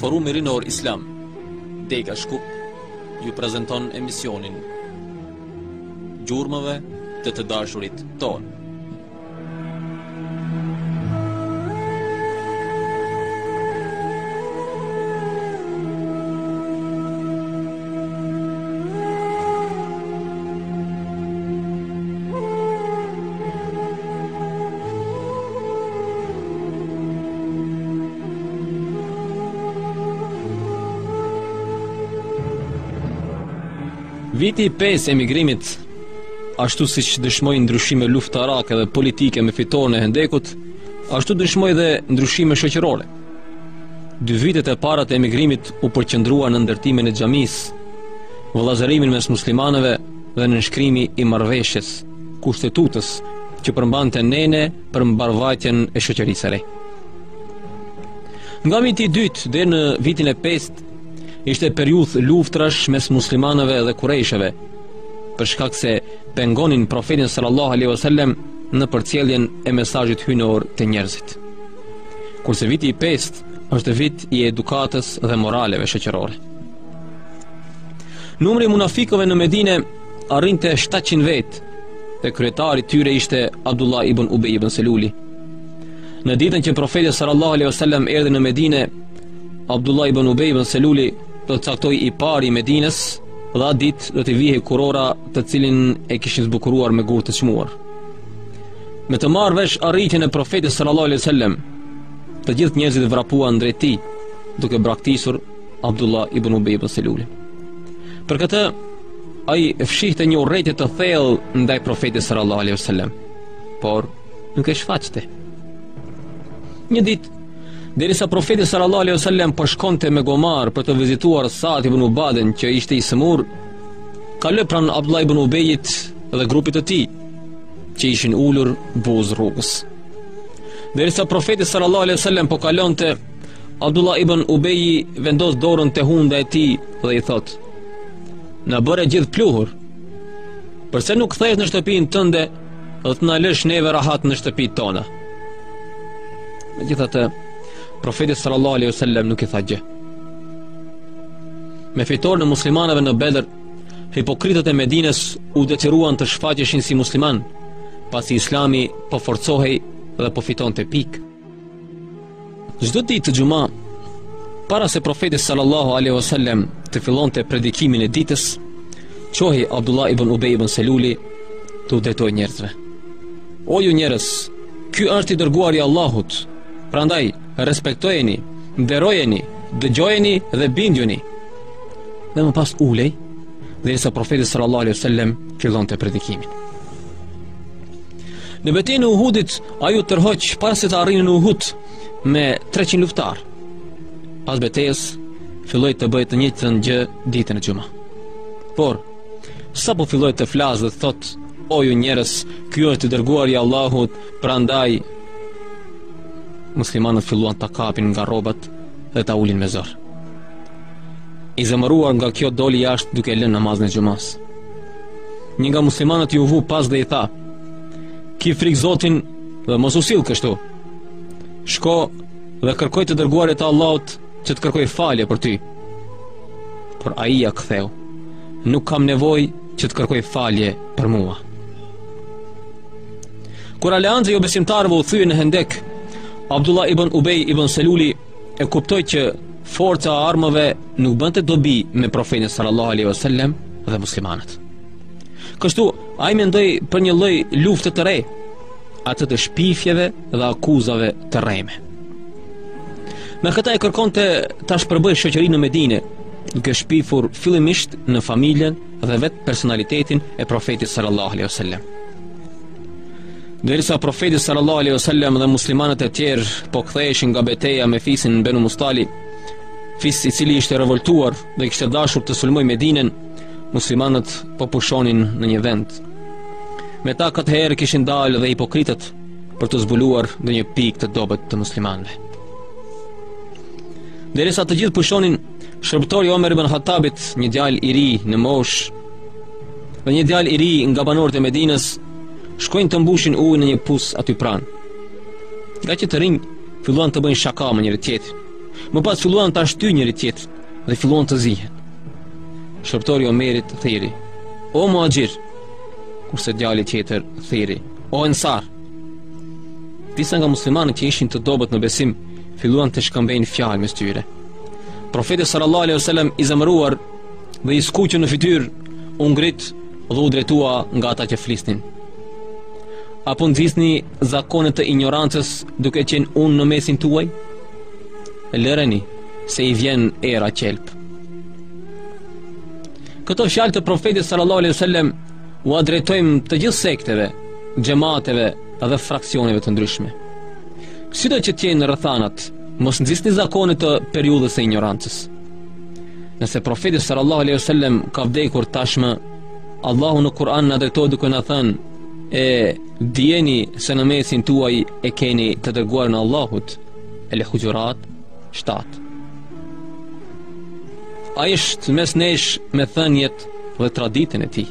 Forumi Rinor Islam, Dega Shkup, ju prezanton emisionin Gjurmëve të dashurit tonë. Viti 5 emigrimit, ashtu siç dëshmoi ndryshime luftarake dhe politike me fitoren e Hendekut, ashtu dëshmoi dhe ndryshime shoqërore. 2 vitet e para të emigrimit u përqendruan në ndërtimin e xhamisë, vëllazërimin mes muslimanëve dhe në nënshkrimi i marrëveshjes kushtetutës që përmbante nene për mbarvajtjen e shoqërisë së re. Nga viti i dytë deri në vitin e 5 ishte periudhë luftrash mes muslimanëve dhe kurejsheve, për shkak se pengonin profetin sallallahu alaihi wasallam në përcjelljen e mesazhit hyjnor të njerëzit. Kurse viti i 5 është vit i edukatës dhe moraleve shoqërore. Numri i munafikëve në Medinë arrinte 700 vetë, dhe kryetari i tyre ishte Abdullah ibn Ubej ibn Seluli. Në ditën që profeti sallallahu alaihi wasallam erdhi në Medinë, Abdullah ibn Ubej ibn Seluli do të caktoi i pari i Medinës, dhe atë ditë do të vihej kurora të cilin e kishin zbukuruar me gur të çmuar. Me të marrë vesh arritjen e profetit sallallahu alaihi wasallam, të gjithë njerëzit vrapuan drejt tij, duke braktisur Abdullah ibn Ubej ibn Seluli. Për këtë ai fshihte një urrëtie të thellë ndaj profetit sallallahu alaihi wasallam, por nuk e shfaqte. Një ditë, derisa profeti sallallahu alaihi wasallam po shkonte me gomar për të vizituar Sa'd ibn Ubadën, që ishte i smur, kaloi pranë Abdullah ibn Ubejit dhe grupit të tij, që ishin ulur buz rrugës. Derisa profeti sallallahu alaihi wasallam po kalonte, Abdullah ibn Ubeji vendos dorën te hunda e tij dhe i thot: "Na bëre gjithë pluhur. Përse nuk kthehesh në shtëpinë tënde dhe të na lësh neve rahat në shtëpitë tona?" Megjithatë, profeti sallallahu alaihi wasallam nuk i tha gjë. Me fitoren e muslimanëve në Bedër, hipokritët e Medinës u detyruan të shfaqeshin si musliman, pasi Islami po forcohej dhe po fitonte pikë. Çdo ditë të xhuma, para se profeti sallallahu alaihi wasallam të fillonte predikimin e ditës, çohi Abdullah ibn Ubej ibn Seluli të udhëtoi njerëzve: "O ju njerëz, ky është i dërguari i Allahut. Prandaj respektojeni, nderojeni, dëgjojeni dhe bindjuni." Dhe më pas ulej, derisa profeti sallallahu alaihi wasallam fillonte predikimin. Në betejën e Uhudit, ai u tërhoq para se të arrijnë në Uhud me 300 luftar. Pas betejës filloi të bëjë të njëjtën gjë ditën e xumë. Por sapo filloi të flasë dhe thotë: "O ju njerëz, ky është i dërguari i Allahut", prandaj muslimanët filluan ta kapin nga rrobat dhe ta ulin me zor. I zemëruar nga kjo doli jashtë duke lënë namazin e xumas. Një nga muslimanët ju vu pas dhe i tha: "Ki frik Zotin dhe mos u sill kështu. Shko dhe kërkoj të dërguarit të Allahut që të kërkoj falje për ty." Por ai ja ktheu: "Nuk kam nevojë që të kërkoj falje për mua." Kur aleanca e besimtarëve u thye në Hendek, Abdullah ibn Ubej ibn Seluli e kuptoi që forca e armëve nuk bënte dobi me profetin sallallahu alaihi wasallam dhe muslimanët. Kështu ai mendoi për një lloj lufte të re, atë të shpifjeve dhe akuzave të rreme. Me këta e kërkonte ta shpërbëjë shoqërinë në Medinë, duke shpifur fillimisht në familjen dhe vetë personalitetin e profetit sallallahu alaihi wasallam. Derisa profeti sallallahu alaihi wasallam dhe muslimanët e tjerë po ktheheshin nga betejë me fisin Benu Mustali, fis i cili ishte revoltuar dhe kishte dashur të sulmojë Medinën, muslimanët po pushonin në një vend. Me ta këtë herë kishin dalë dhe hipokritët për të zbuluar në një pikë të dobët të muslimanëve. Derisa të gjithë pushonin, shërbëtori Omer ibn Khattabit, një djalë i ri në moshë dhe një djalë i ri nga banorët e Medinës, shkojnë të mbushin ujë në një pus aty pranë. Nga që të rinj filluan të bëjnë shaka me njëri tjetrin. Më pas filluan ta shty njëri tjetrin dhe filluan të zihen. Shërtori Omerit thiri: "O Muhaxhir", kurse djali tjetër thiri: "O Ensar". Disa nga muslimanët që ishin të dobët në besim filluan të shkëmbejnë fjalë mes tyre. Profeti sallallahu alaihi wasallam i zemëruar dhe i skuqur në fytyrë u ngrit dhe u drejtua nga ata që flisnin: "Apo nxisni zakonet të ignorancës duke qenë unë në mesin tuaj? Lëreni se i vjen era qelp." Këto fjalë të profetit sallallahu alaihi wasallam u drejtojmë të gjithë sekteve, xhamateve dhe fraksioneve të ndryshme. Sido që t'jenë rrethanat, mos nxisni zakonet të periudhës së ignorancës. Nëse profeti sallallahu alaihi wasallam ka vdekur tashmë, Allahu në Kur'an na drejtoi duke na thënë: "E dijeni se në mesin tuaj e keni të dërguar në Allahut." El-Hujurat 7. Ai është mes nesh me thënjet dhe traditën e tij.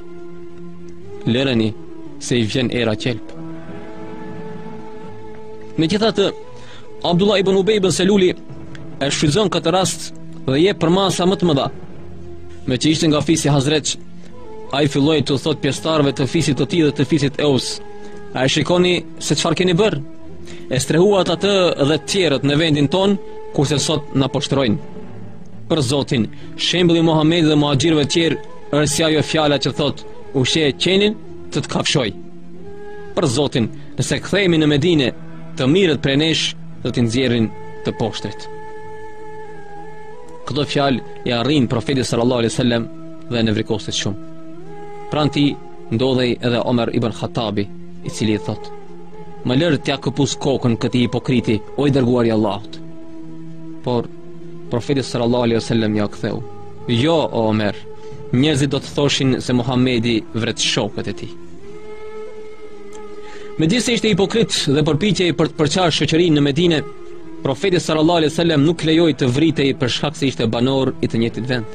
Lëreni se i vjen era qelp. Megjithatë, Abdullah ibn Ubej ibn Seluli e shfrytëzon këtë rast dhe jep përmasa më të mëdha. Me që ishte nga fisi Hazreq, ai filloi të thot pjesëtarëve të fisit të tij dhe të fisit Eus: "A e shikoni se çfarë keni bërë? E strehuat atë dhe të tjerët në vendin ton, kurse sot na poshtrojnë. Për Zotin, shembulli i Muhamedit dhe muhaxhirëve të tjerë është si ajo fjala që thot: ushe qenin të të kafshoj. Për Zotin, nëse kthehemi në Medinë, të mirët prej nesh do t'i nxjerrin të poshtrit." Këto fjalë i arrin profetit sallallahu alaihi wasallam dhe në vrikosit shumë. Pranë tij ndodhej edhe Omer ibn Khattabi, i cili i thot: "Më lër t'ja këpus kokën këtij hipokriti, o i dërguari i Allahut." Por profeti sallallahu alaihi wasallam ja ktheu: "Jo, o Omer, njerëzit do të thoshin se Muhamedi vret shokët e tij." Megjithëse ishte hipokrit dhe përpiqej për të përqarë shoqërinë në Medinë, profeti sallallahu alaihi wasallam nuk lejoi të vritej për shkak se ishte banor i të njëjtit vend.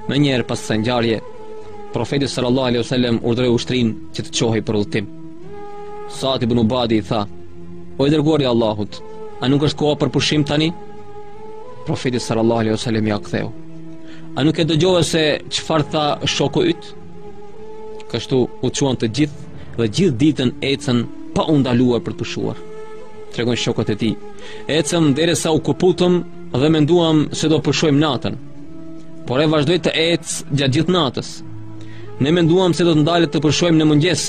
Më njëherë pas kësaj ngjarje, profeti sallallahu alaihi wasallam urdhëroi ushtrinë që të çohej për udhtim. Sa'd ibn Ubadi i tha: "O i dërguari i Allahut, a nuk është koha për pushim tani?" Profeti sallallahu alaihi wasallam ja ktheu: "A nuk e dëgjove se çfarë tha shoku yt?" Kështu u çuan të gjithë dhe gjithë ditën ecën pa u ndaluar për të pushuar. Tregon shokët e tij: "Ecëm derisa u kuputëm dhe menduam se do pushojmë natën, por e vazhdoi të ecë gjatë gjithë natës. Ne menduam se do të ndalet të pushojmë në mëngjes,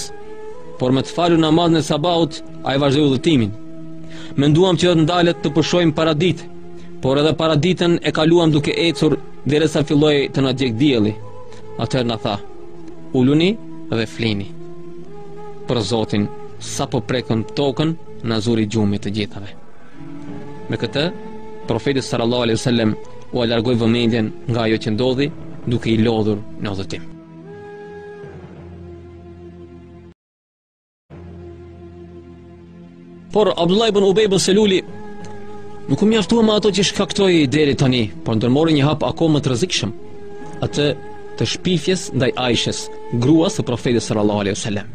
por me të falur namazin e sabahut ai vazhdoi udhëtimin. Menduam që do të ndalet të pushojmë paradite, por edhe paraditën e kaluam duke ecur derisa filloi të na djeg dielli. Atëherë na tha: uluni dhe flini. Për Zotin, sa po prekëm tokën, na zuri gjumi të gjithave." Me këtë, profeti sallallahu alaihi wasallam u largoi vëmendjen nga ajo që ndodhi, duke i lodhur në udhëtim. Por Abdullah ibn Ubej ibn Seluli nuk u mjaftua me ato që shkaktoi deri tani, por ndërmori një hap akoma të rrezikshëm, atë të shpifjes ndaj Aishës, gruas së profetit sallallahu alaihi wasallam.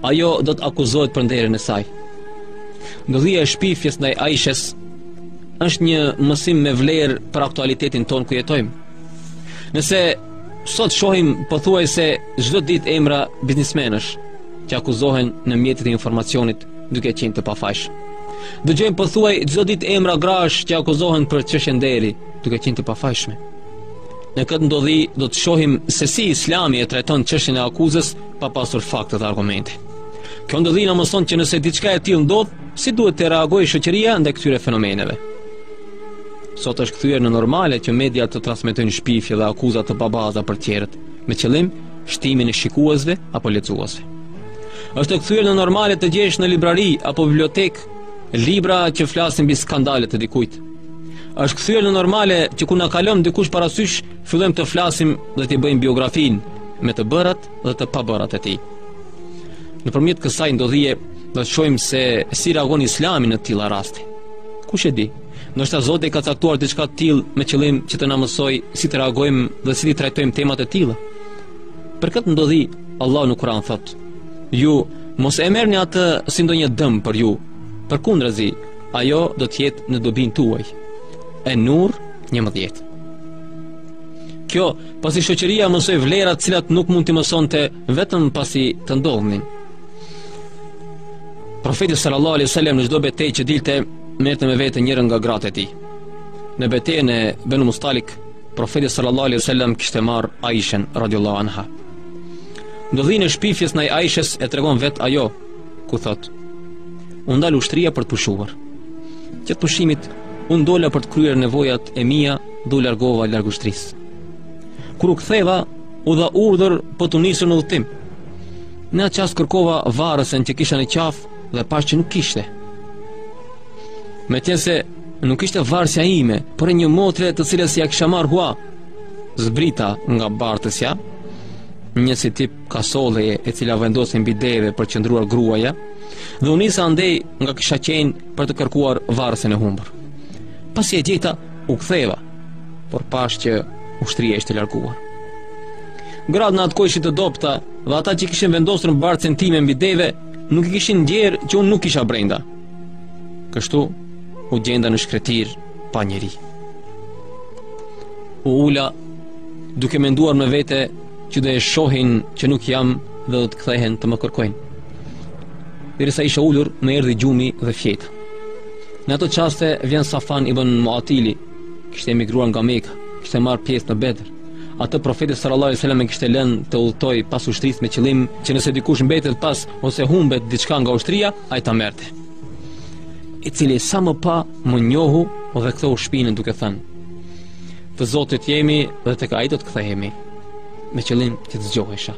Ajo do të akuzohet për nderin e saj. Ndodhia e shpifjes ndaj Aishës është një mësim me vlerë për aktualitetin ton ku jetojmë. Nëse sot shohim pothuajse çdo ditë emra biznismenësh që akuzohen në mjetet e informacionit duke qenë të pafajshëm. Dëgjojmë pothuaj çdo ditë emra grash që akuzohen për çështje nderi duke qenë të pafajshme. Në këtë ndodhi do të shohim se si Islami e trajton çështjen e akuzës pa pasur fakte dhe argumente. Kjo ndodhi na mëson që nëse diçka e tillë ndodh, si duhet të reagojë shoqëria ndaj këtyre fenomeneve. Sot është kthyer në normale që media të transmetojnë shpifje dhe akuza të pabaza për tjerët, me qëllim shtimin e shikuesve apo lexuesve. Është kthyer në normale të gjesh në librari apo bibliotekë libra që flasin mbi skandale të dikujt. Është kthyer në normale që kur na kalon dikush parasysh, fillojmë të flasim dhe të bëjmë biografinë me të bërat dhe të pabërat e tij. Nëpërmjet kësaj ndodhie do të shohim se si reagon Islami në të tilla raste. Kush e di? Ndoshta Zoti ka caktuar diçka të tillë me qëllim që të na mësojë si të reagojmë dhe si të trajtojmë temat e tilla. Për këtë ndodhi, Allahu në Kur'an thotë: "Ju mos e merrni atë si ndonjë dëm për ju. Përkundrazi, ajo do të jetë në dobin tuaj. An-Nur 11. Kjo, pasi shoqëria mësoi vlerat cilat nuk mund t'i mësonte vetëm pasi të ndodhnin. Profeti sallallahu alaihi wasallam në çdo betejë që dilte merrte me vete njërin nga gratë e tij. Në betejën e Banu Mustalik, profeti sallallahu alaihi wasallam kishte marr Aishën radhiyallahu anha. Ndodhin e shpifjes ndaj Aishës e tregon vet ajo, ku thot: "U ndal ushtria për të pushuar. Gjatë pushimit u ndola për të kryer nevojat e mia, do largova larg ushtrisë. Kur u ktheva, u dha urdhër për të nisur në udhtim. Në atë çast kërkova varrësen që kisha në qafë dhe pash që nuk kishte. Meqense nuk ishte varësja ime, por e një motre të cilës ja kisha marrë hua, zbrita nga bartësja, një si tip kasolleje e cila vendosin mbi deve për qëndruar gruaja, dhe u nisa andej nga kisha qenë për të kërkuar varësen e humbur. Pasi e gjeta, u ktheva, por pash që ushtria ishte larguar. Gratë në atë kohë ishin të dobta dhe ata që kishin vendosur në barcën time mbi deve nuk i kishin ndjerë që unë nuk isha brenda. Kështu u gjenda në shkretir pa njeri. U ula duke menduar me vete që do e shohin që nuk jam dhe do të kthehen të më kërkojnë. Derisa isha ulur, më erdhi gjumi dhe fjeta. Në ato qaste vjen Safan ibn Muatili, kishte emigruar nga Mekka, kishte marrë pjesë në Bedr. Atë profeti sallallahu alaihi wasallam e kishte lënë të udhtoj pas ushtrisë me qëllim që nëse dikush mbetet pas ose humbet diçka nga ushtria, ai ta merrte. I cili sa më pa më njohu dhe ktheu shpinën duke thënë: "Të Zotit jemi dhe tek ai do të kthehemi", me qëllim që të zgjohesha.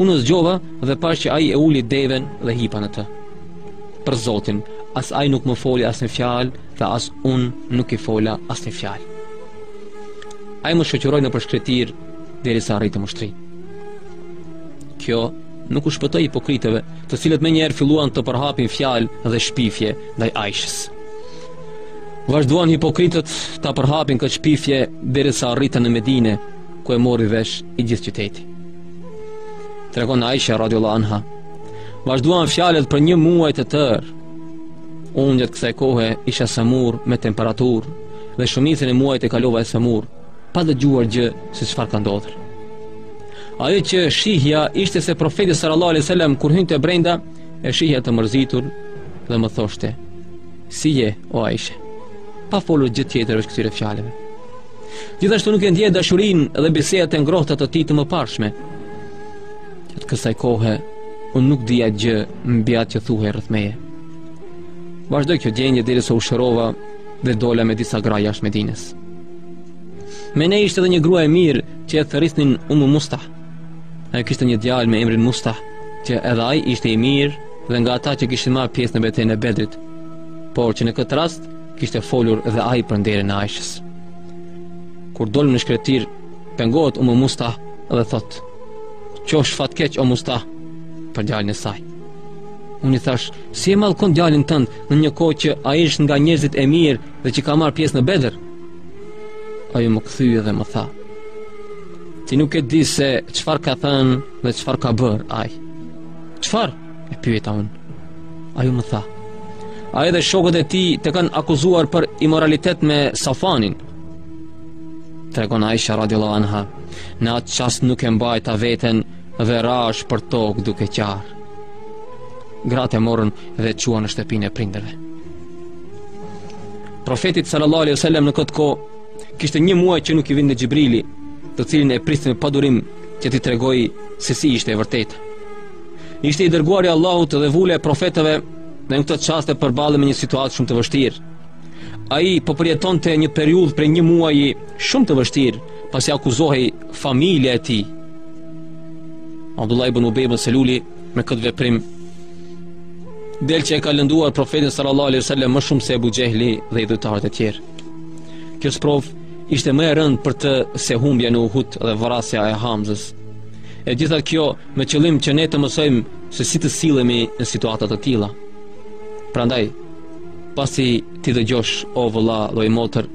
Unë zgjova dhe pash që ai e uli deven dhe hipa në të. Për Zotin, as ai nuk më foli asnjë fjalë dhe as unë nuk i fola asnjë fjalë. Ai më shoqëroi në përshkretir derisa arritëm ushtri. Kjo nuk u shpëtoi hipokritëve, të cilët menjëherë filluan të përhapin fjalë dhe shpifje ndaj Aishës. Vazhduan hipokritët ta përhapin këtë shpifje derisa arritën në Medinë, ku e mori vesh i gjithë qyteti. Tregon Aisha radhiyallahu anha: "Vazhduan fjalët për 1 muaj të tërë. Unë gjatë kësaj kohe isha samur me temperaturë dhe shumicën e muajit e kalova e samur, pa dëgjuar gjë se çfarë ka ndodhur. Ajo që shihja ishte se profeti sallallahu alaihi wasallam kur hynte brenda, e shihja të mërzitur dhe më thoshte: "Si je, o Aisha?" Pa folur gjë tjetër veç këtyre fjalëve. Gjithashtu nuk e ndjej dashurinë dhe bisedat e ngrohta të tij të mëparshme. Gjatë kësaj kohe unë nuk dija gjë mbi atë që thuhej rreth meje. Vazhdoi kjo gjendje derisa u shërova dhe dola me disa gra jashtë Medinës. Me ne ishte edhe një grua e mirë që e thërrisnin Mustah. Ai kishte një djalë me emrin Mustah, që edhe ai ishte i mirë dhe nga ata që kishin marrë pjesë në betejën e Bedrit, por që në këtë rast kishte folur edhe ai për nderin e Aishës. Kur dolëm në shkretir, pengohet Mustah dhe thot: "Qosh fatkeq o Mustah", për djalin e saj. Unë i thash: "Si e mallkon djalin tënd në një kohë që ai është nga njerëzit e mirë dhe që ka marrë pjesë në Bedër?" Ajo më kthye dhe më tha: "Ti nuk e di se çfarë ka thënë dhe çfarë ka bërë ai." "Çfarë?" e pyeta unë. Ajo më tha: "Ai dhe shokët e tij të kanë akuzuar për imoralitet me Safanin." Tregon Aisha radhiyallahu anha: "Në atë çast nuk e mbajta veten dhe rash për tokë duke qarë." Gratë e morën dhe quan në shtëpinë e prindërve. Profetit sallallahu alaihi wasallam në këtë kohë kishte 1 muaj që nuk i vinte Xhibrili, të cilin e pristin me padurim që t'i tregoj se si ishte e vërtetë. Ishte i dërguari i Allahut dhe vule e profetëve dhe në këtë çast e përballej me një situatë shumë të vështirë. Ai po përjetonte një periudhë prej 1 muaji shumë të vështirë, pasi akuzohej familja e tij. Abdullah ibn Ubay ibn Seluli me këtë veprim del që e ka lënduar profetin sallallahu alaihi wasallam më shumë se Abu Jehli dhe idhujtarët e tjerë. Kjo sprov ishte më e rëndë për të se humbja në Uhud dhe vrasja e Hamzës. E gjitha kjo me qëllim që ne të mësojmë se si të sillemi në situata të tilla. Prandaj, pasi ti dëgjosh o vëlla dhe i motër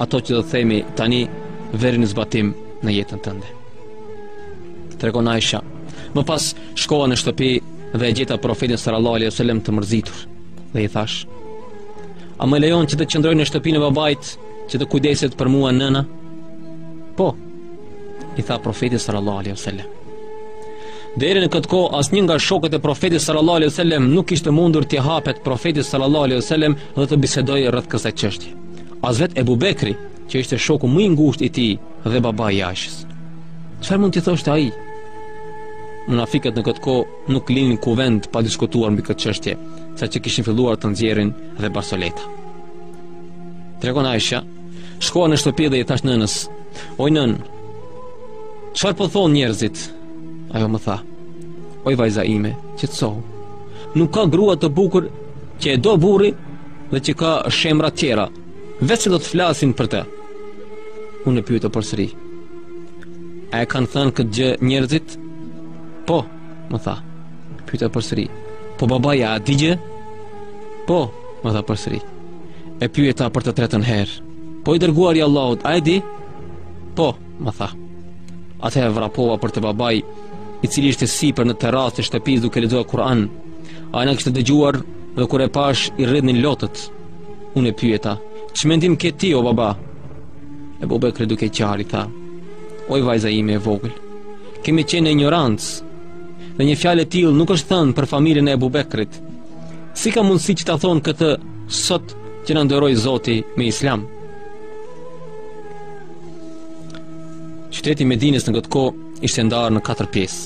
ato që do të themi tani, veri në zbatim në jetën tënde. Tregon Aisha: "Më pas shkova në shtëpi dhe e gjeta profetin sallallahu alaihi wasallam të mërzitur dhe i thash: A më lejon që të qëndroj në shtëpinë e babait, që të kujdeset për mua nëna? Po, i tha profeti sallallahu alaihi wasallam. Deri në këtë kohë asnjë nga shokët e profetit sallallahu alaihi wasallam nuk ishte mundur t'i hapet profetit sallallahu alaihi wasallam dhe të bisedojë rreth kësaj çështje. As vet Ebu Bekri, që ishte shoku më i ngushtë i tij dhe babai i Aishës. Çfarë mund t'i thoshte ai? Munafiqët në këtë kohë nuk linin kuvent pa diskutuar mbi këtë çështje, saqë kishin filluar të nxjerrin dhe barsoleta. Tregon Aisha, shkova në shtëpi dhe i thash nënës: "Oj nën, çfarë po thonë njerëzit?" Ajo më tha: "Oj vajza ime, qetësohu. Nuk ka grua të bukur që e do burri dhe që ka shemra tjera, veç do të flasin për të." Unë e pyeta përsëri: "A e kanë thënë këtë gjë njerëzit?" "Po," më tha. Pyeta përsëri: "Po babaja a di gjë?" "Po," më tha përsëri. E pyeta për të tretën herë: "Po i dërguari i Allahut, a e di?" "Po," më tha. Atëherë vrapova për të babai, i cili ishte sipër në terrasë të shtëpisë duke lexuar Kur'an. Ai na kishte dëgjuar dhe kur e pash i rrjedhin lotët. Unë e pyeta: "Ç'mendim ke ti o baba?" Ebu Bekri duke qarë i tha: "Oj vajza ime e vogël, kemi qenë ignorancë dhe një fjalë e tillë nuk është thënë për familjen e Ebu Bekrit. Si ka mundësi që ta thonë këtë sot që na nderoi Zoti me Islam?" Qyteti i Medinës në këtë kohë ishte ndarë në 4 pjesë.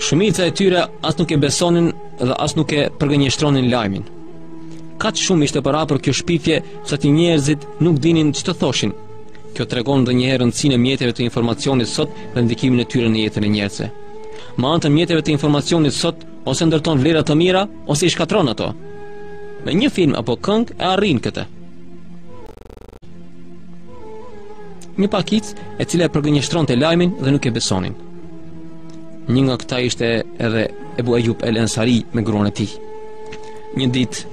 Shumica e tyre as nuk e besonin dhe as nuk e përgënjeshtronin lajmin. Kaq shumë ishte përhapur kjo shpifje sa ti njerëzit nuk dinin ç'të thoshin. Kjo tregon edhe një herë rëndësinë e mjeteve të informacionit sot dhe ndikimin e tyre në jetën e njerëzve. Me anë të mjeteve të informacionit sot, ose ndërton vlera të mira, ose i shkatron ato. Me një film apo këngë e arrin këtë. Një pakic e cila e përgënjeshtronte lajmin dhe nuk e besonin. Një nga këta ishte edhe Ebu Ejub el Ensari me gruan e tij. Një ditë,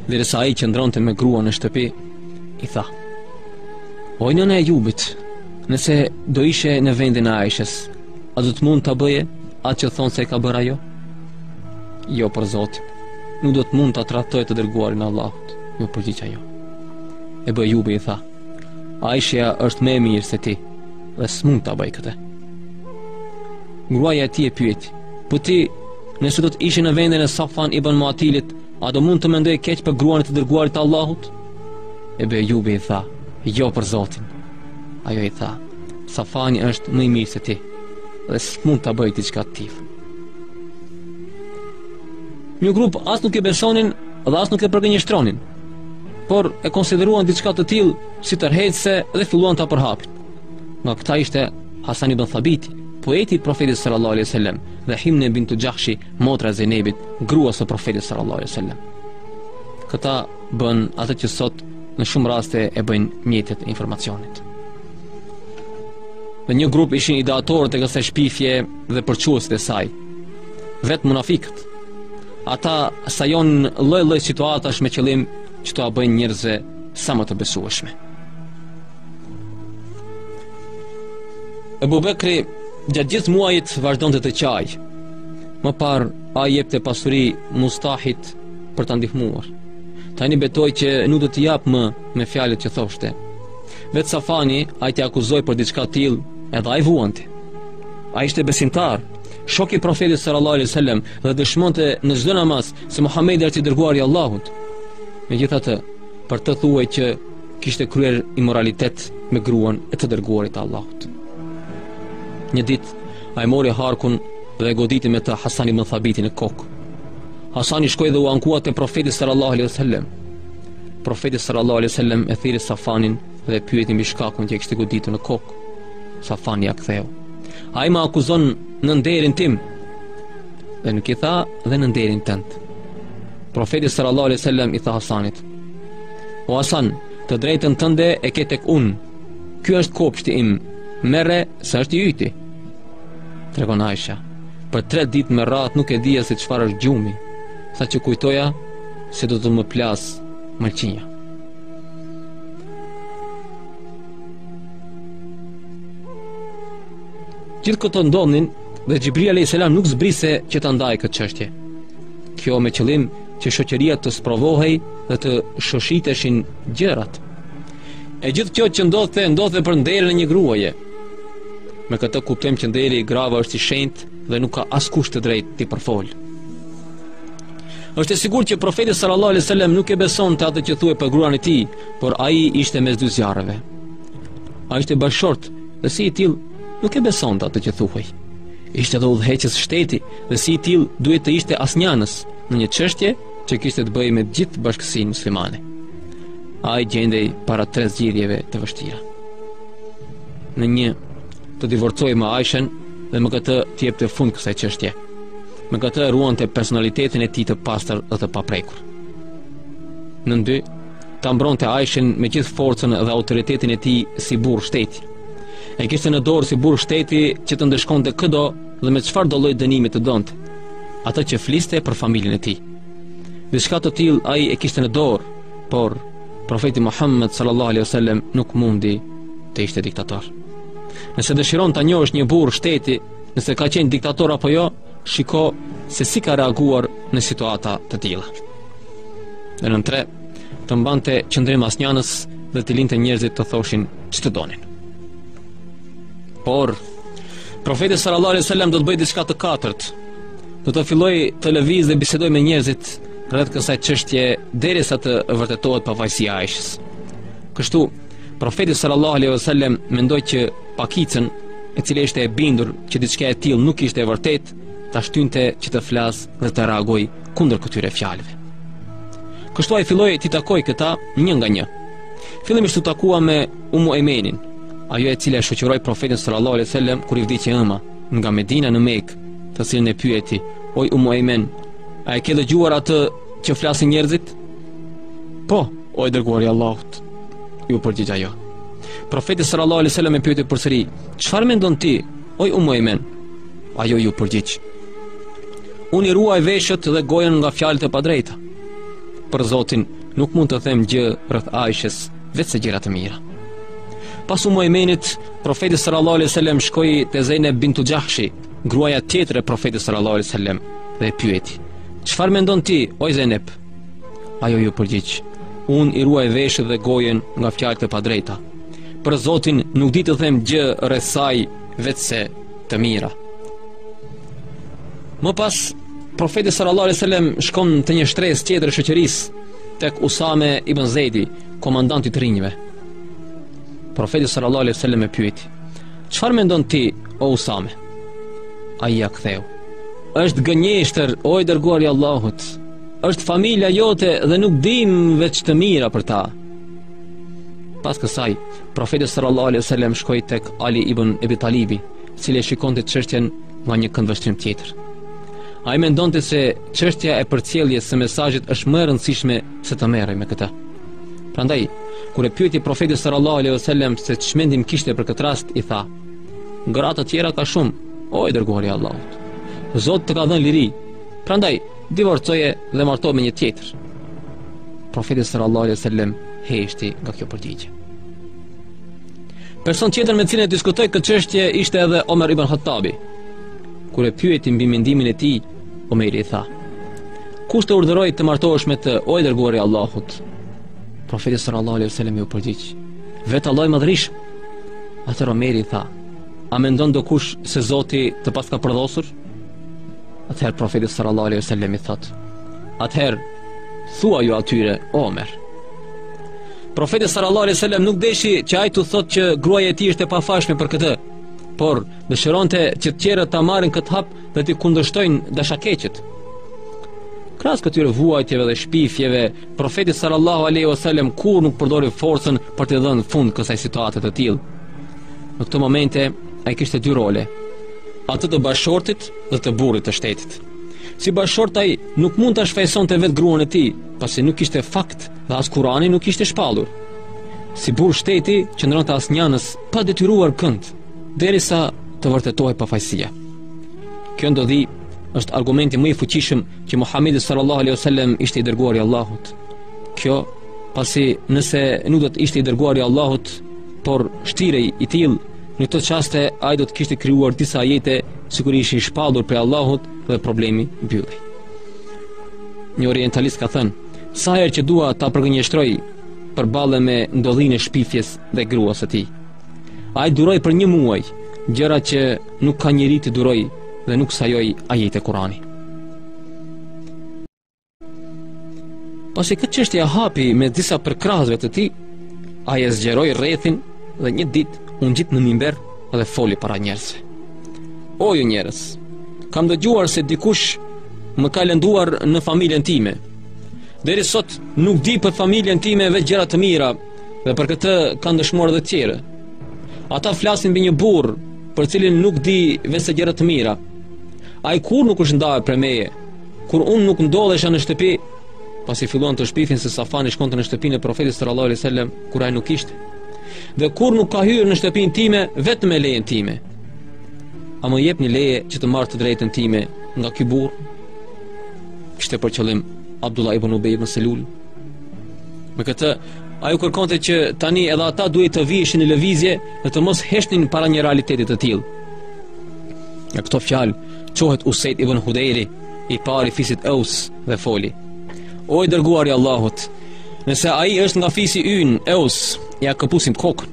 derisa ai qëndronte me gruan në shtëpi, i tha: "O nëna e Ejubit, nëse do ishe në vendin e Aishës, a do të mund ta bëje atë që thon se e ka bërë ajo?" "Jo, për Zotin, nuk do të mund ta trajtoj të dërguarin e Allahut," ju përgjigj ajo. Ebu Ejubi i tha: "Aisha është më e mirë se ti dhe s'mund ta bëj këtë." Gruaja e tij e pyeti: "Po ti, nëse do të ishe në vendin e Safan ibn Muatilit, a do mund të mendoj keq për gruan e të dërguarit të Allahut?" Ebu Ejubi i tha: "Jo, për Zotin." Ajo i tha: "Safani është më i mirë se ti dhe s'mund ta bëj diçka të tillë." Një grup as nuk e besonin dhe as nuk e përgënjeshtronin, por e konsideruan diçka të tillë si tërheqëse dhe filluan ta përhapin. Nga këta ishte Hasan ibn Thabiti, poeti i profetit sallallahu alaihi wasallam, dhe Himne bintu Jahshi, motra e Zenebit, grua së profetit sallallahu alaihi wasallam. Këta bën atë që sot në shumë raste e bëjnë mjetet e informacionit. Dhe një grup ishin ideatorët e kësaj shpifje dhe përquësit e saj, vetë munafikët. Ata sajon lloj-lloj situatash me qëllim që të bëjnë njerëzve sa më të besueshme. Ebu Bekri gjatë gjithë muajit vazhdonte të qaj. Më parë ai jepte pasuri Mustahit për ta ndihmuar. Tani betoi që nuk do t'i jap më me fjalët që thoshte. Vetë Safani ai t'i akuzoi për diçka të tillë, edhe ai vuante. Ai ishte besimtar, shok i profetit sallallahu alaihi wasallam dhe dëshmonte në çdo namaz se Muhamedi është i dërguari i Allahut. Megjithatë, për të thuaj që kishte kryer imoralitet me gruan e të dërguarit të Allahut. Një ditë ai mori harkun dhe e goditi me të Hasan ibn Thabitin në kokë. Hasani shkoi dhe u ankua te profeti sallallahu alaihi wasallam. Profeti sallallahu alaihi wasallam e thiri Safanin dhe e pyeti mbi shkakun që e kishte goditur në kokë. Safani ja ktheu: "Ai më akuzon në nderin tim." Dhe nuk i tha dhe në nderin tënd. Profeti sallallahu alaihi wasallam i tha Hasanit: "O Hasan, të drejtën tënde e ke tek unë. Ky është kopshti im, merre se është i yti." Tregon Aisha: "Për 3 ditë me radhë nuk e dija se çfarë është gjumi, sa që kujtoja se do të më plas mëlqinja." Gjithë këto ndodhin dhe Xhibril alayhis salam nuk zbrise që ta ndajë këtë çështje. Kjo me qëllim që shoqëria të sprovohej dhe të shoshiteshin gjërat. E gjithë kjo që ndodhte për nderën e një gruaje. Me këtë kuptojmë që nderi i grave është i shenjtë dhe nuk ka askush të drejtë t'i përfol. Është e sigurt që profeti sallallahu alaihi wasallam nuk e besonte atë që thuaj për gruan e tij, por ai ishte mes dy zjarreve. Ai ishte bashkëshort dhe si i tillë nuk e besonte atë që thuaj. Ishte edhe udhëheqës shteti dhe si i tillë duhet të ishte asnjanës në një çështje që kishte të bëjë me gjithë bashkësinë muslimane. Ai gjendej para 3 zgjidhjeve të vështira. Në një, të divorcojë me Aishën dhe me këtë të jepte fund kësaj çështje. Me këtë ruante personalitetin e tij të pastër dhe të paprekur. Në 2, ta mbronte Aishën me gjithë forcën dhe autoritetin e tij si burr shteti. E kishte në dorë si burr shteti që të ndeshkonte çdo dhe me çfarë do lloj dënimi të donte, atë që fliste për familjen e tij. Diçka të tillë ai e kishte në dorë, por profeti Muhammed sallallahu alaihi wasallam nuk mundi të ishte diktator. Nëse dëshiron ta njohësh një burr shteti, nëse ka qenë diktator apo jo, shiko se si ka reaguar në situata të tilla. Dhe në 3, të mbante qëndrim asnjanës dhe të linte njerëzit të thoshin ç'të donin. Por profeti sallallahu alaihi wasallam do të bëjë diçka të katërt. Do të fillojë të lëvizë dhe bisedojë me njerëzit rreth kësaj çështje derisa të vërtetohet pavajësia e Aishës. Kështu, profeti sallallahu alaihi wasallam mendoi që pakicën, e cila ishte e bindur që diçka e tillë nuk ishte e vërtetë, ta shtynte që të flasë dhe të reagojë kundër këtyre fjalëve. Kështu ai filloi t'i takoj këta një nga një. Fillimisht u takua me Aimenin, ajo e cila e shoqëroi profetin sallallahu alaihi wasallam kur i vdiqi ëma nga Medina në Mekë, të cilën e pyeti: "Oj Aimen, a e ke dëgjuar atë që flasin njerëzit?" "Po, o i dërguari i Allahut," ju përgjigj ajo. Profeti sallallahu alaihi wasallam e pyeti përsëri: "Çfarë mendon ti, o Aimen?" Ajo ju përgjigj: "Unë i ruaj veshët dhe gojën nga fjalët e padrejta. Për Zotin, nuk mund të them gjë rreth Aishës, vetëse gjëra të mira." Pas Aimenit, profeti sallallahu alaihi wasallam shkoi te Zeynep bintu Jahshi, gruaja tjetër e profetit sallallahu alaihi wasallam, dhe e pyeti: "Çfarë mendon ti, o Zeynep?" Ajo ju përgjigj: "Unë i ruaj veshët dhe gojën nga fjalët e padrejta. Për Zotin, nuk di të them gjë rreth saj, vetëse të mira." Më pas, profeti sallallahu alaihi wasallam shkon te një shtresë tjetër e shoqërisë, tek Usame ibn Zeidi, komandanti i rinjve. Profeti sallallahu alaihi wasallam e pyeti: "Çfarë mendon ti, o Usame?" Ai ja ktheu: "Është gënjeshtër, o i dërguari i Allahut. Është familja jote dhe nuk dim veç të mira për ta." Pas kësaj, profeti sallallahu alaihi wasallam shkoi tek Ali ibn Abi Talibi, i cili shikonte çështjen nga një këndvështrim tjetër. Ai mendonte se çështja e përcjelljes së mesazhit është më e rëndësishme se të merrej me këtë. Prandaj, kur e pyeti profeti sallallahu alaihi wasallam se ç'mendim kishte për këtë rast, i tha: "Gratë të tjera ka shumë, o i dërguari i Allahut. Zoti të ka dhënë liri, prandaj divorcoje dhe marto me një tjetër." Profeti sallallahu alaihi wasallam heshti nga kjo përgjigje. Person tjetër me cilin e diskutoi këtë çështje ishte edhe Omer ibn Khattabi. Kur e pyeti mbi mendimin e tij, Omeri i tha: "Kush të urdhëroi të martohesh me të, o i dërguari i Allahut?" Profeti sallallahu alaihi wasallam u përgjigj: "Vetë Allah i Madhërisht." Atëherë Omeri i tha: "A mendon do kush se Zoti të pas ka përdosur?" Atëherë profeti sallallahu alaihi wasallam i thot: "Atëherë thua ju atyre, Omer." Profeti sallallahu alaihi wasallam nuk deshi që ai të thotë që gruaja e tij është e pafashme për këtë, por dëshironte që të tjerët ta marrin këtë hap dhe të kundërshtojnë dashakeqet. Krahas këtyre vuajtjeve dhe shpifjeve, profeti sallallahu alaihi wasallam kur nuk përdori forcën për të dhënë fund kësaj situate të tillë. Në këtë momente ai kishte 2 role: atë të bashkëshortit dhe të burrit të shtetit. Si bashkëshort ai nuk mund ta shfaqsonte vetë gruan e tij, pasi nuk kishte fakt dhe as Kurani nuk ishte shpallur. Si burr shteti qëndronte asnjënës pa detyruar kënd, derisa të vërtetohej pafajësia. Kjo ndodhi është argumenti më i fuqishëm që Muhamedi sallallahu alaihi wasallam ishte i dërguari i Allahut. Kjo pasi nëse nuk do të ishte i dërguari i Allahut, por shtirej i tillë, në këtë çaste ai do të kishte krijuar disa ajete sikur ishin shpallur prej Allahut dhe problemi mbyllej. një orientalist ka thënë: sa herë që dua ta përgënjeshtroj, përballem me ndodhinë e shpifjes dhe gruas së tij. Ai duroi për 1 muaj, gjëra që nuk ka njeri të duroj dhe nuk sajoj ajete Kurani. Pasi këtë çështje hapi me disa përkrahësve të tij, ai e zgjeroi rrethin dhe një ditë u ngjit në minber dhe foli para njerëzve. O ju njerëz, kam dëgjuar se dikush më ka lënduar në familjen time. Deri sot nuk di për familjen time veç gjëra të mira, dhe për këtë kanë dëshmuar edhe të tjerë. Ata flasin mbi një burr për cilin nuk di veç gjëra të mira. Ai kur nuk është ndahur për meje, kur unë nuk ndodhesha në shtëpi, pasi filluan të shpifin se Safani shkonte në shtëpinë e profetit sallallahu alaihi wasallam kur ai nuk ishte. Dhe kur nuk ka hyrë në shtëpinë time vetëm me lejen time. A më jep një leje që të marr të drejtën time nga ky burr? Kishte për qëllim Abdullah ibn Ubay ibn Selul. Me këtë, ai u kërkonte që tani edhe ata duhet të vijeshin në lëvizje dhe të mos heshnin para një realiteti të tillë. Nga këto fjalë çohet Usaid ibn Hudayri, i pari fisit Aus, dhe foli: o i dërguari i Allahut, nëse ai është nga fisi ynë Aus, ja këpusim kokën.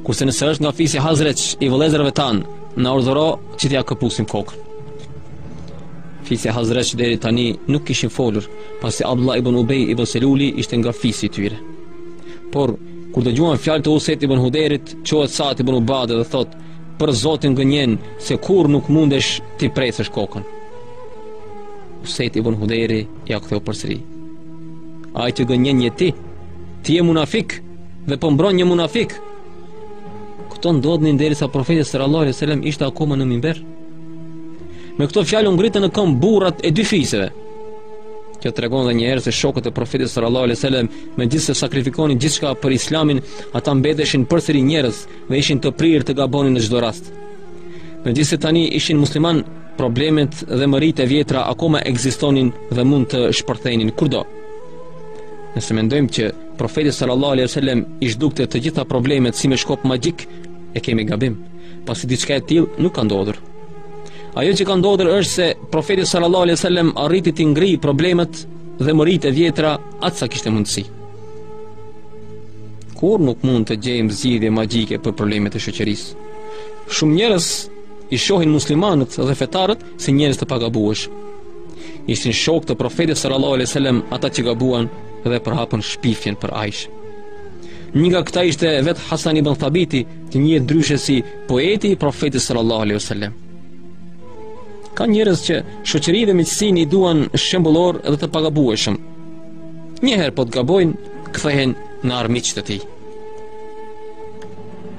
Kurse nëse është nga fisi Hazrec i vëllezërve tan, na urdhëro që t'ja këpusim kokën. Fisi Hazrec deri tani nuk kishin folur, pasi Abdullah ibn Ubay ibn Seluli ishte nga fisi i tyre. Por kur dëgjuan fjalët e Usaid ibn Hudairit, çohet Sa'd ibn Ubade dhe thot: për Zotin gënjen se kur nuk mundesh t'i presësh kokën. Usaid ibn Hudairi ja ktheu përsëri: ai që gënjen je ti je munafik dhe po mbron një munafik. Këto ndodhnin derisa profeti sallallahu alaihi wasallam ishte akoma në minber. Me këto fjalë u ngritën në këmbë burrat e 2 fisëve. Kjo tregon edhe një herë se shokët e profetit sallallahu alaihi wasallam, megjithëse sakrifikonin gjithçka për islamin, ata mbeteshin përsëri njerëz dhe ishin të prirë të gabonin në çdo rast. Megjithëse tani ishin musliman, problemet dhe mëritë e vjetra akoma ekzistonin dhe mund të shpërthenin kurdo. Nëse mendojmë që profeti sallallahu alaihi wasallam i zhdukte të gjitha problemet si me shkop magjik, e kemi gabim, pasi diçka e tillë nuk ka ndodhur. Ajo që ka ndodhur është se profeti sallallahu alaihi wasallam arriti të ngrijë problemet dhe mëritë e vjetra atë sa kishte mundësi. Kur nuk mund të gjejmë zgjidhje magjike për problemet e shoqërisë. Shumë njerëz i shohin muslimanët dhe fetarët si njerëz të pagabuesh. Ishin shok të profetit sallallahu alaihi wasallam ata që gabuan dhe përhapën shpifjen për Aishë. Një nga këta ishte vetë Hasan ibn Thabiti, që njihet ndryshe si poeti i profetit sallallahu alaihi wasallam. Ka njerëz që shoqëri dhe miqësinë i duan shembullor dhe të pagabueshëm. Një herë po të gabojnë, kthehen në armiq të tij.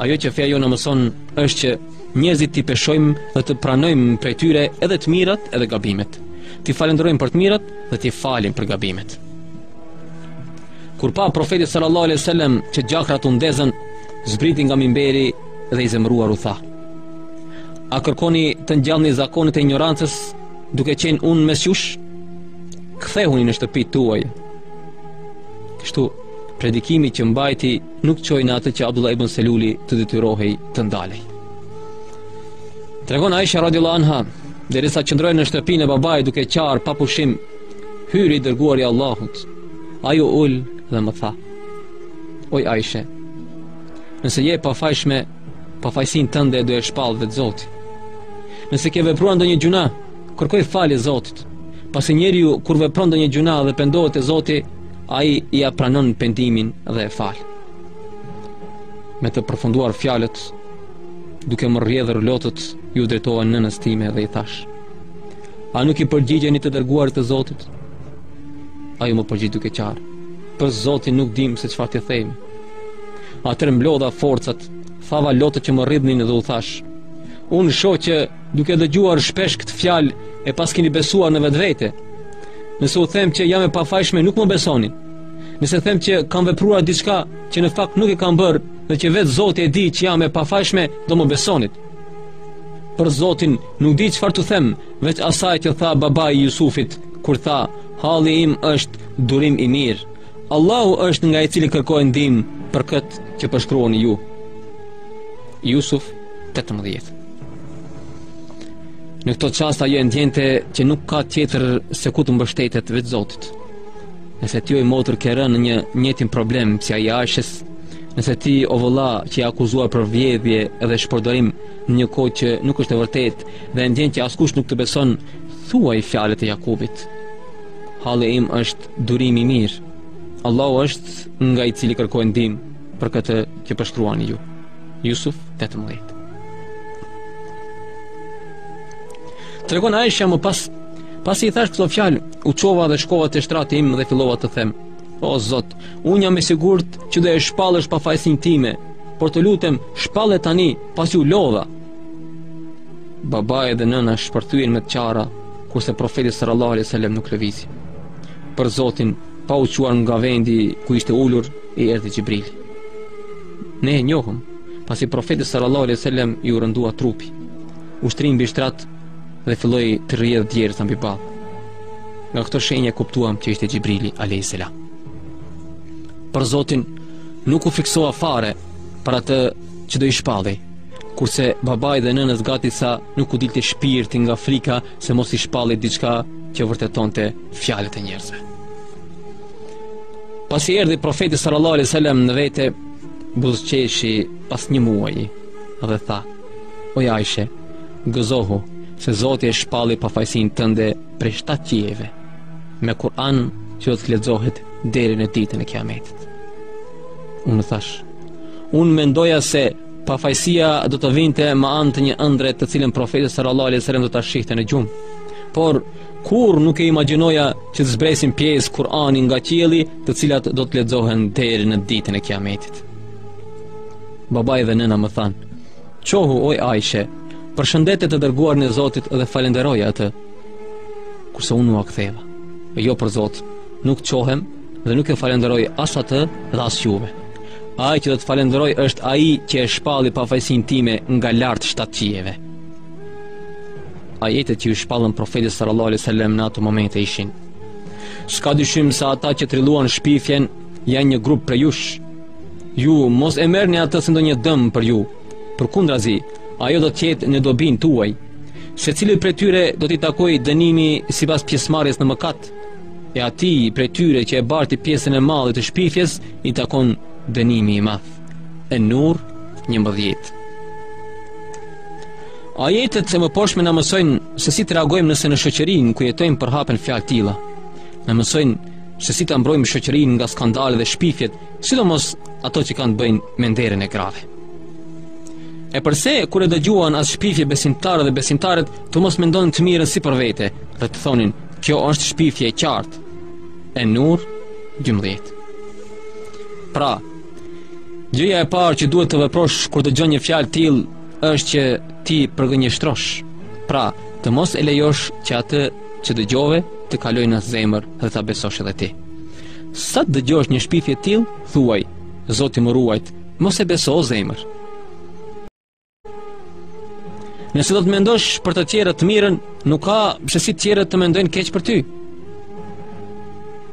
Ajo që feja jona mëson është që njerëzit t'i peshojmë dhe të pranojmë prej tyre edhe të mirat edhe gabimet. T'i falenderojmë për të mirat dhe t'i falim për gabimet. Kur pa profeti sallallahu alaihi wasallam që gjakrat u ndezën, zbriti nga minberi dhe i zemëruar u tha: a kërkoni të ngjallni zakonet e ignorancës duke qenë unë mes jush? Kthehuni në shtëpitë tuaj. Kështu, predikimi që mbajti nuk çoi në atë që Abdullah ibn Seluli të detyrohej të ndalej. Tregon Aisha radhiyallahu anha, derisa qëndroi në shtëpinë e babait duke qarë pa pushim, hyri i dërguari i Allahut. Ai u ul dhe më tha: oj Aisha, nëse je pafajshme, pafajsinë tënde do e shpall vetë Zoti. Nëse ke vepruar ndonjë gjuna, kërkoj falje Zotit. Pasi njeriu kur vepron ndonjë gjuna dhe pendohet te Zoti, ai ia pranon pendimin dhe e fal. Me të përfunduar fjalët, duke më rrjedhur lotët, ju drejtova nënës time dhe i thash: a nuk i përgjigjeni të dërguarit të Zotit? Ajo më përgjigj duke qarë: për Zotin nuk dim se çfarë të them. Atëherë mblodha forcat, thava lotët që më rridhnin dhe u thash: unë shoh që duke dëgjuar shpesh këtë fjalë e pas keni besuar në vetvete. Nëse u them që jam e pafajshme, nuk më besoni. Nëse them që kam vepruar diçka që në fakt nuk e kam bërë dhe që vetë Zoti e di që jam e pafajshme, do më besonit. Për Zotin nuk di çfarë të them, veç asaj që tha babai i Jusufit kur tha: halli im është durim i mirë. Allahu është nga i cili kërkoj ndihmë për këtë që përshkruani ju. Jusuf 18. Në këto çasta ajo ndjente që nuk ka tjetër se ku të mbështetet vetë Zotit. Nëse ti o motër ke rënë në një njëjtin problem si ai Aishës, nëse ti o vëlla që e akuzuar për vjedhje edhe shpërdorim në një kohë që nuk është e vërtetë dhe ndjen që askush nuk të beson, thuaj fjalët e Jakubit. Halli im është durimi i mirë. Allahu është nga i cili kërkoj ndihmë për këtë që përshkruani ju. Jusuf 18. Tregon Aisha më pasi i thash këto fjalë, u çova dhe shkova te shtrati im dhe fillova të them: O Zot, unë jam i sigurt që do e shpallësh pafajësinë time, por të lutem, shpallë tani, pasi u lodha. Babai dhe nëna shpërthyen me të qara, kurse profeti sallallahu alaihi wasallam nuk lëvizi. Për Zotin, pa u quar nga vendi ku ishte ulur, i erdhi Xhibrili. Ne e njohëm, pasi profeti sallallahu alaihi wasallam i u rëndua trupi. Ushtri mbi shtrat dhe filloi të rrjedh djersa mbi ball. Nga këto shenja kuptuam që ishte Xhibrili alayhis salam. Për Zotin, nuk u fiksova fare për atë që do i shpallej, kurse babai dhe nënës gati sa nuk u dilte shpirti nga frika se mos i shpallej diçka që vërtetonte fjalët e njerëzve. Pasi erdhi profeti sallallahu alaihi wasallam në vete, buzëqeshi pas një muaji dhe tha: O Aisha, gëzohu se Zoti e shpalli pafajësinë tënde prej 7 qiejve me Kur'an që do të lexohet deri në ditën e Kiametit. Unë thash: unë mendoja se pafajësia do të vinte me anë të një ëndre të cilën profeti sallallahu alaihi wasallam do ta shihte në gjumë. Por kur nuk e imagjinoja që të zbresin pjesë Kur'ani nga qielli, të cilat do të lexohen deri në ditën e Kiametit. Babai dhe nëna më thanë: Qohu o Aisha, përshëndetje të dërguar në Zotit dhe falenderoja atë. Kurse unë u ktheva: Jo për Zot, nuk qohem dhe nuk e falenderoj as atë dhe as juve. Ai që do të falenderoj është ai që e shpalli pafajësinë time nga lart 7 qiejve. Ajetet që i shpallën profetit sallallahu alaihi wasallam në ato momente ishin: S'ka dyshim se ata që trilluan shpifjen janë një grup prej jush. Ju mos e merrni atë si ndonjë dëm për ju. Përkundrazi, ajo do të jetë në dobin tuaj. Secili prej tyre do t'i takojë dënimi sipas pjesëmarrjes në mëkat, e atij prej tyre që e barti pjesën e madhe të shpifjes i takon dënimi i madh. An-Nur 11. Ajetet e mëposhme na mësojnë se si të reagojmë nëse në shoqërinë ku jetojmë përhapen fjalë tilla. Na mësojnë se si ta mbrojmë shoqërinë nga skandalet dhe shpifjet, sidomos ato që kanë të bëjnë me nderin e grave. E përse kur e dëgjuan as shpifje besimtarë dhe besimtarët të mos mendonin të mirën si për vete dhe të thonin: kjo është shpifje e qartë. An-Nur 12. Pra, gjëja e parë që duhet të veprosh kur dëgjon një fjalë tillë është që ti përgënjeshtrosh. Pra, të mos e lejosh që atë që dëgjove të kalojë në zemër dhe ta besosh edhe ti. Sa të dëgjosh një shpifje tillë, thuaj: Zoti më ruajt, mos e beso zemër. Nëse do të mendosh për të tjerët të mirën, nuk ka pse si të tjerët të mendojnë keq për ty.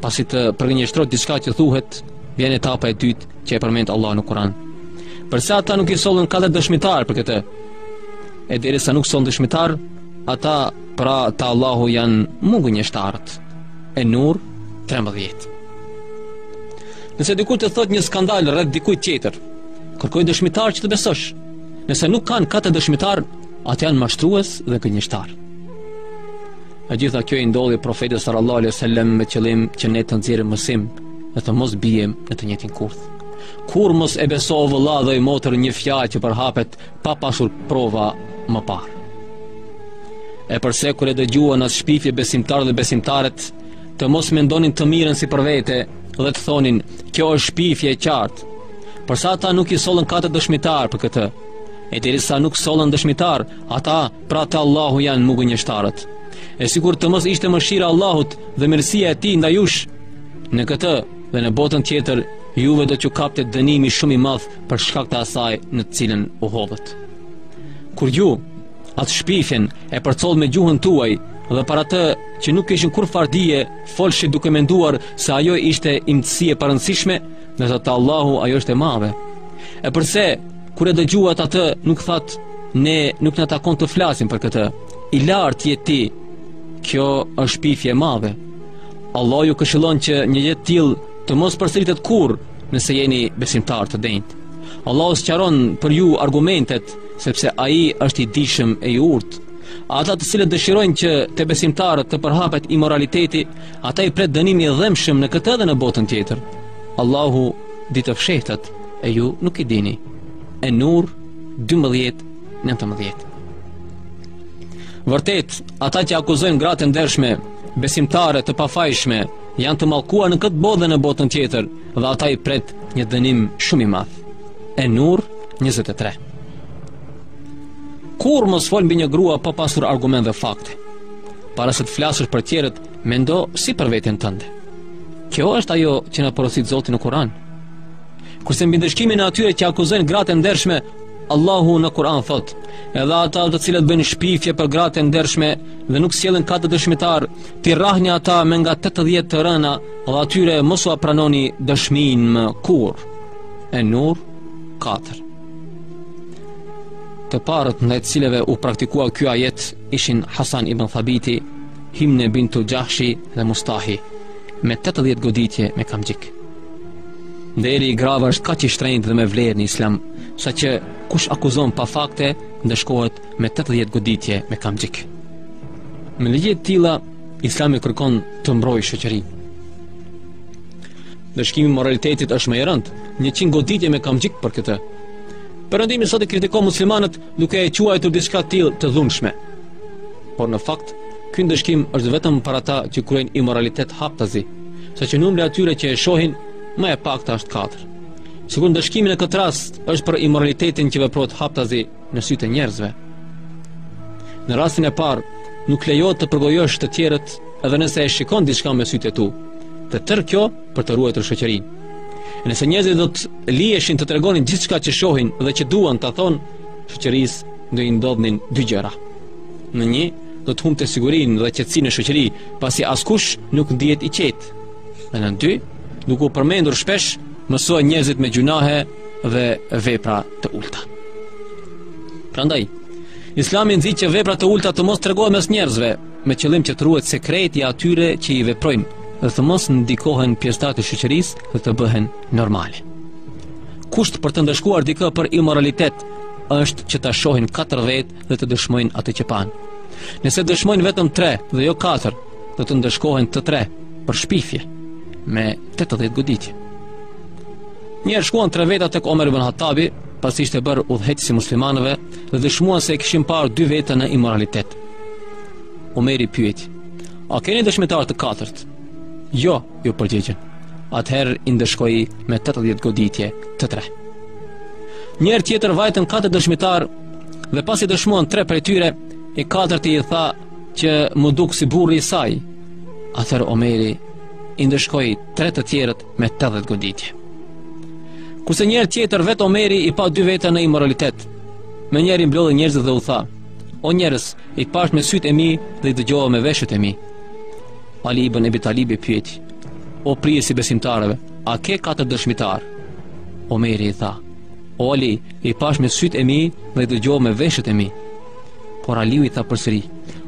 Pasi të përgënjeshtrosh diçka që thuhet, vjen etapa e dytë që e përmend Allah në Kur'an. Përse ata nuk i sollën katër dëshmitar për këtë? E derisa nuk son dëshmitar, ata pra të Allahu janë mungënjeshtarët. An-Nur 13. Nëse dikush të thot një skandal rreth dikujt tjetër, kërkoj dëshmitar që të besosh. Nëse nuk kanë katër dëshmitar, atë janë mashtrues dhe gënjeshtar. E gjitha kjo i ndodhi profetit sallallahu alaihi wasallam me qëllim që ne të nxjerrim mësim dhe të mos bijem në të njëjtin kurth. Kur mos e beso vëlla dhe i motër një fjalë që përhapet pa pasur prova më parë. E përse kur e dëgjuan as shpifje besimtarë dhe besimtarët, të mos mendonin të mirën si për vete dhe të thonin: kjo është shpifje e qartë. Përsa ata nuk i sollën katër dëshmitar për këtë, e derisa nuk sollën dëshmitar, ata pra të Allahu janë mungënjeshtarët. E sikur të mos ishte mëshira Allahut dhe mirësia e tij ndaj jush, në këtë dhe në botën tjetër juve do t'ju kapte dënimi shumë i madh për shkak të asaj në të cilën u hodhët. Kur ju atë shpifjen e përcoll me gjuhën tuaj dhe para të që nuk kishin kur fardije, folshi duke menduar se ajo ishte imtësi e parëndësishme, ndërsa te Allahu ajo është e madhe. E përse kur e dëgjuat atë nuk that: ne nuk na takon të flasim për këtë, i lartë je ti, kjo është shpifje e madhe. Allah ju këshillon që një jetë tillë të mos përsëritet kurrë nëse jeni besimtar të denjtë. Allah sqaron për ju argumentet, sepse ai është i dijshëm e i urtë. Ata të cilët dëshirojnë që te besimtarët të përhapet immoraliteti, ata i pret dënimi i dhëmshëm në këtë edhe në botën tjetër. Allahu di të fshehtat e ju nuk i dini. An-Nur 12:19. Vërtet, ata që akuzojnë gratë ndershme, besimtare të pafajshme, janë të mallkuar në këtë botë dhe në botën tjetër, dhe ata i pret një dënim shumë i madh. An-Nur 23. Kur mos fol mbi një grua pa pasur argument dhe fakte. Para se të flasësh për tjerët, mendo si për veten tënde. Kjo është ajo që na porosit Zoti në Kur'an. Kurse mbi ndëshkimin e atyre që akuzojnë gratë ndershme, Allahu në Kur'an thot: edhe ata të cilët bëjnë shpifje për gratë ndershme dhe nuk sjellin katë dëshmitar, ti rrahni ata me nga 80 të rëna, dhe atyre mos u pranoni dëshminë më kurrë. An-Nur 4. Të parët ndaj të cilëve u praktikua ky ajet ishin Hasan ibn Thabiti, Himne bintu Jahshi dhe Mustahi, me 80 goditje me kamxhik. Nderi i grave është kaq i shtrenjtë dhe me vlerë në Islam, saqë kush akuzon pa fakte ndeshkohet me 80 goditje me kamxhik. Me ligje të tilla, Islami kërkon të mbrojë shoqërinë. Ndëshkimi i moralitetit është më i rëndë, 100 goditje me kamxhik për këtë. Perëndimi sot e kritikon muslimanët duke e quajtur diçka të tillë të dhunshme. Por në fakt, ky ndëshkim është vetëm për ata që kryejnë immoralitet haptazi, saqë numri atyre që e shohin më e pakta është 4. Sikur ndëshkimi në këtë rast është për immoralitetin që veprohet haptazi në sytë e njerëzve. Në rastin e parë, nuk lejohet të përgojosh të tjerët edhe nëse e shikon diçka me sytë e tu. Të tërë kjo për të ruajtur shoqërinë. Nëse njerëzit do të liheshin të tregonin gjithçka që shohin dhe që duan ta thonë, shoqërisë do i ndodhnin dy gjëra. Në një, do të humbte sigurinë dhe qetësinë në shoqëri, pasi askush nuk ndihet i qetë. Dhe në dy, duke u përmendur shpesh, mësohen njerëzit me gjunahe dhe vepra të ulta. Prandaj, Islami nxit që vepra të ulta të mos tregohen mes njerëzve, me qëllim që të ruhet sekreti i atyre që i veprojnë, dhe të mos ndikohen pjesëtarët e shoqërisë dhe të bëhen normale. Kusht për të ndëshkuar dikë për immoralitet është që ta shohin 4 vetë dhe të dëshmojnë atë që pan. Nëse dëshmojnë vetëm 3 dhe jo 4, do të ndëshkohen të 3 për shpifje me 80 goditje. Njerë shkuan 3 veta tek Omer ibn Hattabi, pasi ishte bërë udhëheqës i muslimanëve, dhe dëshmuan se e kishin parë 2 veta në immoralitet. Omeri pyeti: a keni dëshmitar të 4? Jo, ju përgjigjen. Atëherë i ndëshkoi me 80 goditje të 3. Njëherë tjetër vajtën 4 dëshmitar dhe pasi dëshmuan 3 prej tyre, i 4-ti i tha që më duk si burri i saj. Atëherë Omeri i ndëshkoi 3 të tjerët me 80 goditje. Kurse njëherë tjetër vetë Omeri i pa 2 veta në immoralitet. Me njëri mblodhi njerëzit dhe u tha: o njerëz, i pash me sytë e mi dhe i dëgjova me veshët e mi. Ali ibn Abi Talibi pyeti: o prijesi besimtarëve, a ke 4 dëshmitar? Omeri i tha: o Ali, i pash me sytë e mi dhe i dëgjova me veshët e mi. Por Aliu i tha përsëri: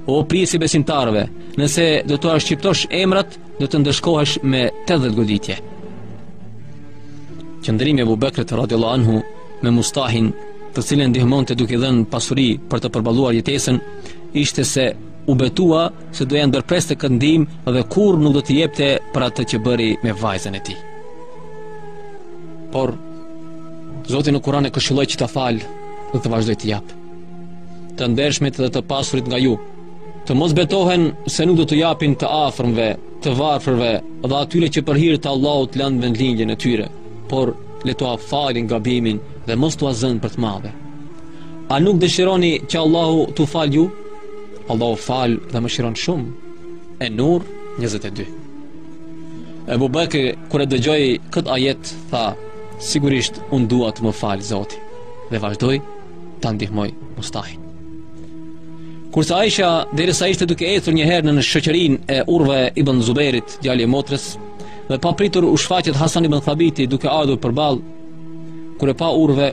o prijesi besimtarëve, nëse do të shqiptosh emrat, do të ndëshkohesh me 80 goditje. Qëndrimi e Abu Bekrit radhiyallahu anhu me Mustahin, të cilën ndihmonte duke dhënë pasuri për të përballuar jetesën, ishte se u betua se do ja ndërpreste këtë ndihmë dhe kur nuk do t'i jepte për atë që bëri me vajzën e tij. Por Zoti në Kur'an e këshilloi që ta falë dhe të vazhdoj të jap. Të ndershmit dhe të pasurit nga ju, të mos betohen se nuk do të japin të afërmve, të varfërve dhe atyre që për hir të Allahut lënë vendlinjën e tyre, por le t'u falin gabimin dhe mos t'u zënë për të madhe. A nuk dëshironi që Allahu t'u fal ju? Allahu fal dhe mëshiron shumë. An-Nur 22. Abu Bekri kur e dëgjoi këtë ajet tha: sigurisht unë dua të më fal Zoti, dhe vazhdoi ta ndihmoj Mustahin. Kurse Aisha, derisa ishte duke ecur një herë në shoqërinë e Urve ibn Zubairit, djali i motrës, dhe pa pritur u shfaqet Hasan ibn Thabiti duke ardhur përballë, kur e pa Urve,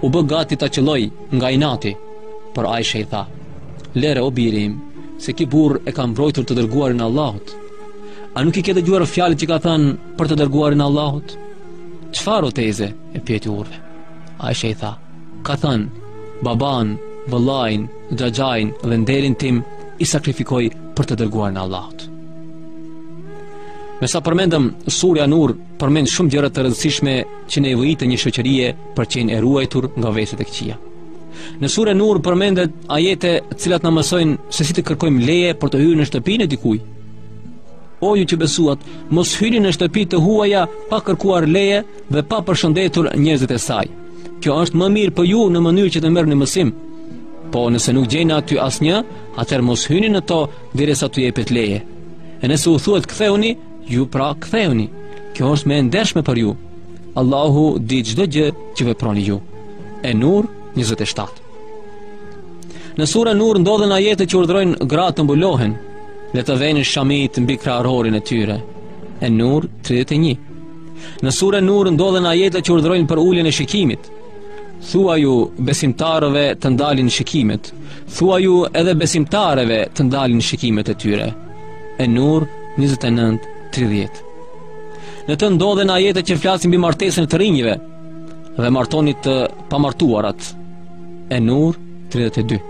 u bë gati ta qelloj nga inati, por Aisha i tha: lere o birim, se ki burr e ka mbrojtur të dërguarin e Allahut. A nuk i ke dëgjuar fjalët që ka thënë për të dërguarin e Allahut? Çfarë o teze? E pyeti urve. Aisha i tha, ka thënë, baban, vëllain, xhaxhain dhe nderin tim i sakrifikoj për të dërguarin e Allahut. Me sa përmendëm, surja Nur përmend shumë gjëra të rëndësishme që nevojitë një shoqërie për të qenë e ruajtur nga veset e këqija. Në surën Nur përmendet ajete të cilat na mësojnë se si të kërkojmë leje për të hyrë në shtëpinë e dikujt. O ju që besuat, mos hyni në shtëpi të huaja pa kërkuar leje dhe pa përshëndetur njerëzit e saj. Kjo është më mirë për ju në mënyrë që të merrni mësim. Po nëse nuk gjeni aty asnjë, atëherë mos hyni në to derisa t'u jepet leje. E nëse u thuhet ktheuni, ju pra ktheuni. Kjo është më e ndershme për ju. Allahu di çdo gjë që veproni ju. E Nur 27. Në surën Nur ndodhen ajete që urdhërojnë gratë të mbulohen, le të vënë shamit mbi krahërorin e tyre. E Nur 31. Në surën Nur ndodhen ajete që urdhërojnë për uljen e shikimit. Thua ju besimtarëve të ndalin shikimet. Thua ju edhe besimtarëve të ndalin shikimet e tyre. E Nur 29:30. Në të ndodhen ajete që flasin mbi martesën e të rinjve dhe martonit të pamartuarat. E Nur 32.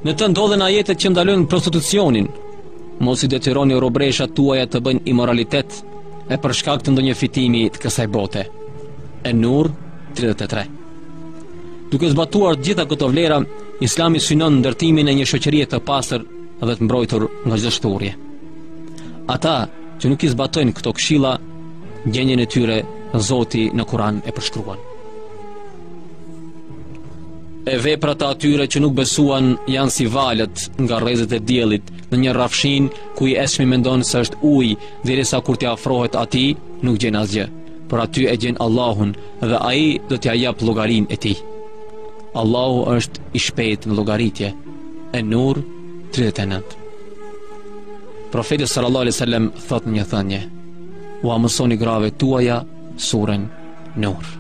Në të ndodhen ajete që ndalojnë prostitucionin. Mos i detyroni robreshat tuaja të bëjnë imoralitet e për shkak të ndonjë fitimi të kësaj bote. E Nur 33. Duke zbatuar gjitha këto vlera, Islami synon ndërtimin e një shoqërie të pastër dhe të mbrojtur nga çdo shturje. Ata që nuk i zbatojnë këto këshilla, gjendjen e tyre Zoti në Kur'an e përshkruan. E veprat e atyre që nuk besuan janë si valët nga rrezet e diellit në një rrafshin ku i eshmi mendon se është ujë, derisa kur t'i afrohet atij nuk gjen asgjë, por aty e gjen Allahun dhe ai do t'ia jap llogarinë e tij. Allahu është i shpejtë në llogaritje. E Nur 39. Profeti sallallahu alaihi wasallam thot në një thënie: "Ua mësoni grave tuaja surën Nur."